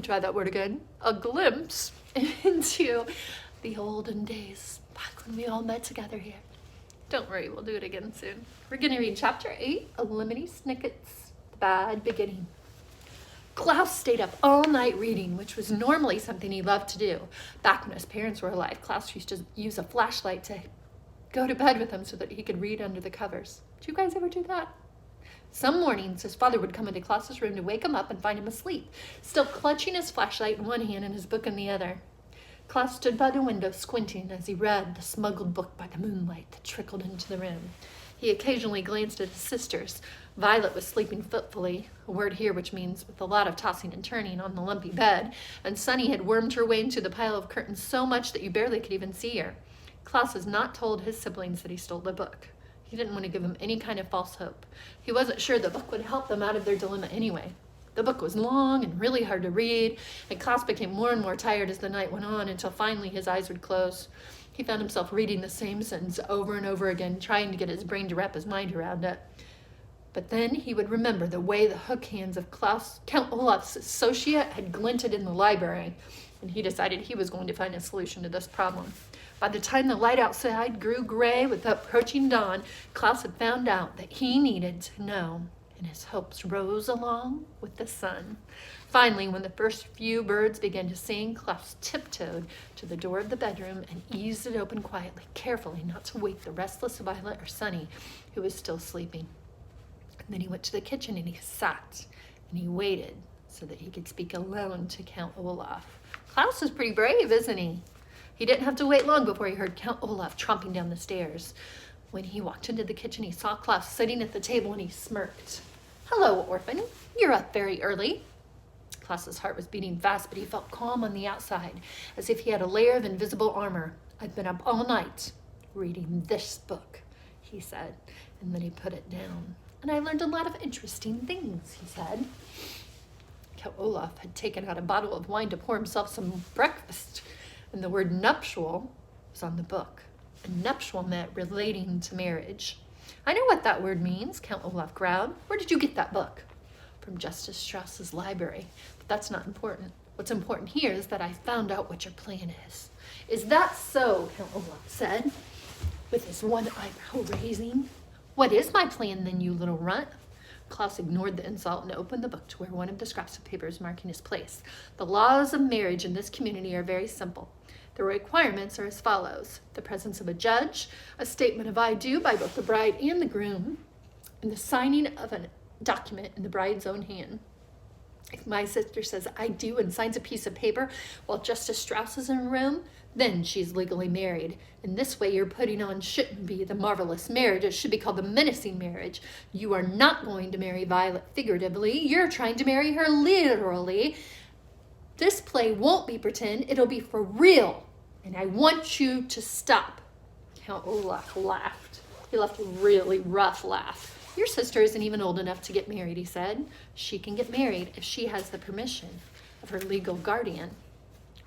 Try that word again. A glimpse into the olden days, back when we all met together here. Don't worry, we'll do it again soon. We're going to read chapter 8 of Lemony Snicket's The Bad Beginning. Klaus stayed up all night reading, which was normally something he loved to do. Back when his parents were alive, Klaus used to use a flashlight to go to bed with him so that he could read under the covers. Did you guys ever do that? Some mornings, his father would come into Klaus's room to wake him up and find him asleep, still clutching his flashlight in one hand and his book in the other. Klaus stood by the window, squinting as he read the smuggled book by the moonlight that trickled into the room. He occasionally glanced at his sisters. Violet was sleeping fitfully, a word here which means with a lot of tossing and turning on the lumpy bed, and Sunny had wormed her way into the pile of curtains so much that you barely could even see her. Klaus has not told his siblings that he stole the book. He didn't want to give them any kind of false hope. He wasn't sure the book would help them out of their dilemma anyway. The book was long and really hard to read, and Klaus became more and more tired as the night went on until finally his eyes would close. He found himself reading the same sentence over and over again, trying to get his brain to wrap his mind around it. But then he would remember the way the hook hands of Count Olaf's associate had glinted in the library, and he decided he was going to find a solution to this problem. By the time the light outside grew gray with the approaching dawn, Klaus had found out that he needed to know, and his hopes rose along with the sun. Finally, when the first few birds began to sing, Klaus tiptoed to the door of the bedroom and eased it open quietly, carefully not to wake the restless Violet or Sunny, who was still sleeping. And then he went to the kitchen and he sat and he waited so that he could speak alone to Count Olaf. Klaus is pretty brave, isn't he? He didn't have to wait long before he heard Count Olaf tromping down the stairs. When he walked into the kitchen, he saw Klaus sitting at the table and he smirked. "Hello, orphan. You're up very early." Klaus's heart was beating fast, but he felt calm on the outside, as if he had a layer of invisible armor. "I've been up all night reading this book," he said, and then he put it down. "And I learned a lot of interesting things," he said. Count Olaf had taken out a bottle of wine to pour himself some breakfast, and the word nuptial was on the book. And nuptial meant relating to marriage. "I know what that word means," Count Olaf growled. "Where did you get that book?" "From Justice Strauss's library. But that's not important. What's important here is that I found out what your plan is." "Is that so?" Count Olaf said, with his one eyebrow raising. "What is my plan then, you little runt?" Klaus ignored the insult and opened the book to where one of the scraps of paper is marking his place. "The laws of marriage in this community are very simple. The requirements are as follows: the presence of a judge, a statement of I do by both the bride and the groom, and the signing of a document in the bride's own hand. If my sister says I do and signs a piece of paper while Justice Strauss is in the room, then she's legally married. And this way you're putting on shouldn't be the marvelous marriage. It should be called the menacing marriage. You are not going to marry Violet figuratively. You're trying to marry her literally. This play won't be pretend. It'll be for real. And I want you to stop." Count Olaf laughed. He laughed a really rough laugh. "Your sister isn't even old enough to get married," he said. "She can get married if she has the permission of her legal guardian."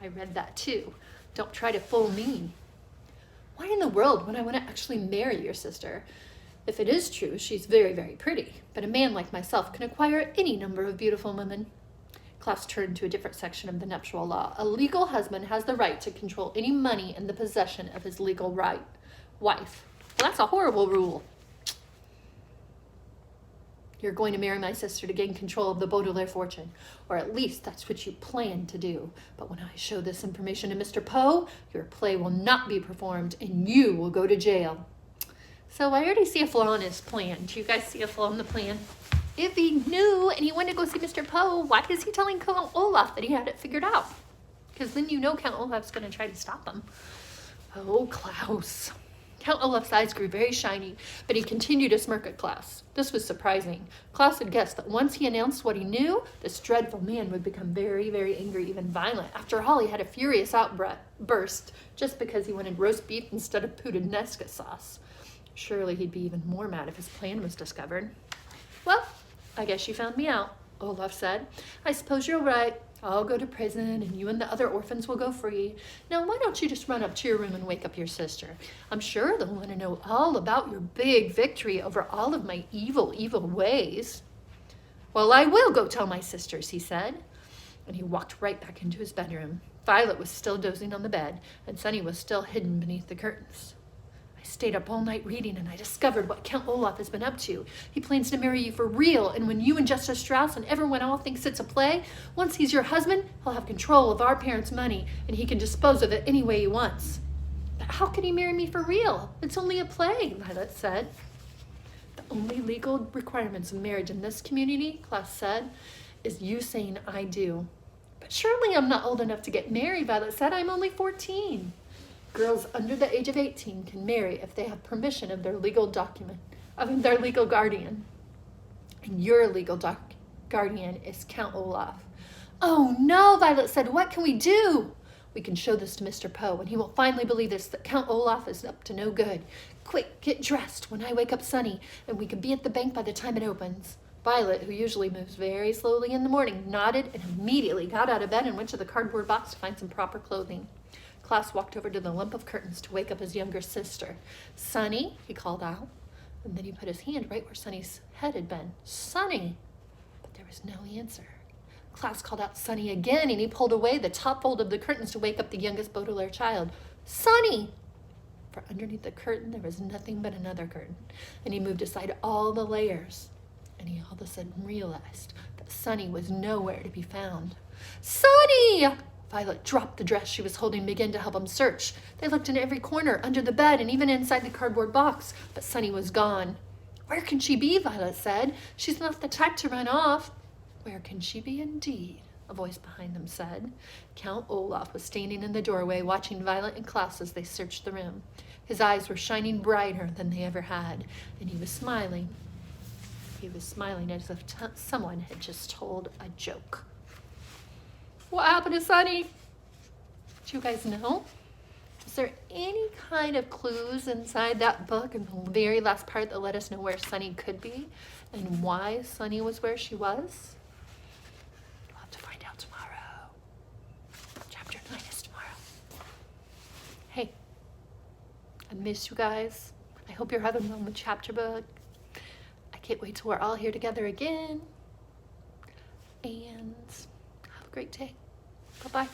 "I read that too. Don't try to fool me." "Why in the world would I want to actually marry your sister? If it is true, she's very, very pretty. But a man like myself can acquire any number of beautiful women." Klaus turned to a different section of the nuptial law. "A legal husband has the right to control any money in the possession of his legal wife." Well, that's a horrible rule. "You're going to marry my sister to gain control of the Baudelaire fortune, or at least that's what you plan to do. But when I show this information to Mr. Poe, your play will not be performed and you will go to jail." So I already see a flaw in his plan. Do you guys see a flaw in the plan? If he knew and he wanted to go see Mr. Poe, why is he telling Count Olaf that he had it figured out? Because then you know Count Olaf's going to try to stop him. Oh, Klaus. Count Olaf's eyes grew very shiny, but he continued to smirk at Klaus. This was surprising. Klaus had guessed that once he announced what he knew, this dreadful man would become very, very angry, even violent. After all, he had a furious outburst just because he wanted roast beef instead of puttanesca sauce. Surely he'd be even more mad if his plan was discovered. "Well, I guess you found me out," Olaf said. "I suppose you're right. I'll go to prison and you and the other orphans will go free. Now, why don't you just run up to your room and wake up your sister? I'm sure they'll want to know all about your big victory over all of my evil, evil ways." "Well, I will go tell my sisters," he said. And he walked right back into his bedroom. Violet was still dozing on the bed, and Sonny was still hidden beneath the curtains. I stayed up all night reading, and I discovered what Count Olaf has been up to. He plans to marry you for real, and when you and Justice Strauss and everyone else thinks it's a play, once he's your husband, he'll have control of our parents' money, and he can dispose of it any way he wants. But how can he marry me for real? It's only a play, Violet said. The only legal requirements of marriage in this community, Klaus said, is you saying I do. But surely I'm not old enough to get married, Violet said. I'm only 14. Girls under the age of 18 can marry if they have permission of their legal guardian. And your legal guardian is Count Olaf. Oh no, Violet said, what can we do? We can show this to Mr. Poe, and he will finally believe this, that Count Olaf is up to no good. Quick, get dressed when I wake up Sonny, and we can be at the bank by the time it opens. Violet, who usually moves very slowly in the morning, nodded and immediately got out of bed and went to the cardboard box to find some proper clothing. Klaus walked over to the lump of curtains to wake up his younger sister. Sonny, he called out, and then he put his hand right where Sonny's head had been. Sonny! But there was no answer. Klaus called out Sonny again, and he pulled away the top fold of the curtains to wake up the youngest Baudelaire child. Sonny! For underneath the curtain, there was nothing but another curtain, and he moved aside all the layers, and he all of a sudden realized that Sonny was nowhere to be found. Sonny! Violet dropped the dress she was holding and began to help him search. They looked in every corner, under the bed, and even inside the cardboard box, but Sonny was gone. Where can she be? Violet said. She's not the type to run off. Where can she be indeed? A voice behind them said. Count Olaf was standing in the doorway, watching Violet and Klaus as they searched the room. His eyes were shining brighter than they ever had, and he was smiling. He was smiling as if someone had just told a joke. What happened to Sonny? Do you guys know? Is there any kind of clues inside that book in the very last part that let us know where Sonny could be and why Sonny was where she was? We'll have to find out tomorrow. Chapter 9 is tomorrow. Hey, I miss you guys. I hope you're having fun with chapter book. I can't wait till we're all here together again. And have a great day. Bye-bye.